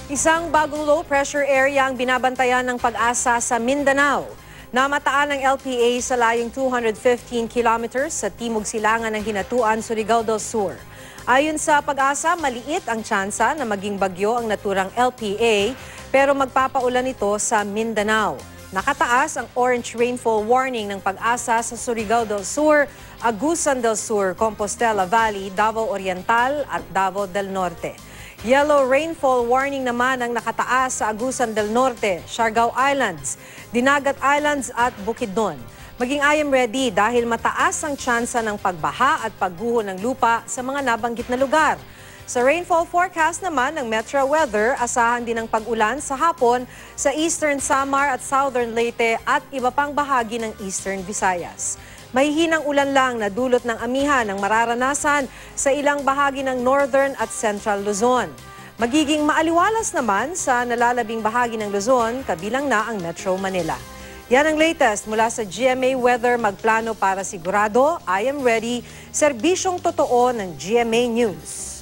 Isang bagong low pressure area ang binabantayan ng Pag-asa sa Mindanao. Namataan ng LPA sa layong 215 kilometers sa timog silangan ng Hinatuan, Surigao del Sur. Ayon sa Pag-asa, maliit ang tsansa na maging bagyo ang naturang LPA pero magpapaulan ito sa Mindanao. Nakataas ang orange rainfall warning ng Pag-asa sa Surigao del Sur, Agusan del Sur, Compostela Valley, Davao Oriental at Davao del Norte. Yellow rainfall warning naman ang nakataas sa Agusan del Norte, Siargao Islands, Dinagat Islands at Bukidnon. Maging I am ready dahil mataas ang tsansa ng pagbaha at pagguho ng lupa sa mga nabanggit na lugar. Sa rainfall forecast naman ng Metro Weather, asahan din ang pag-ulan sa hapon sa Eastern Samar at Southern Leyte at iba pang bahagi ng Eastern Visayas. May hinang ulan lang na dulot ng amihan ng mararanasan sa ilang bahagi ng Northern at Central Luzon. Magiging maaliwalas naman sa nalalabing bahagi ng Luzon, kabilang na ang Metro Manila. Yan ang latest mula sa GMA Weather. Magplano para sigurado, I am ready, serbisyong totoo ng GMA News.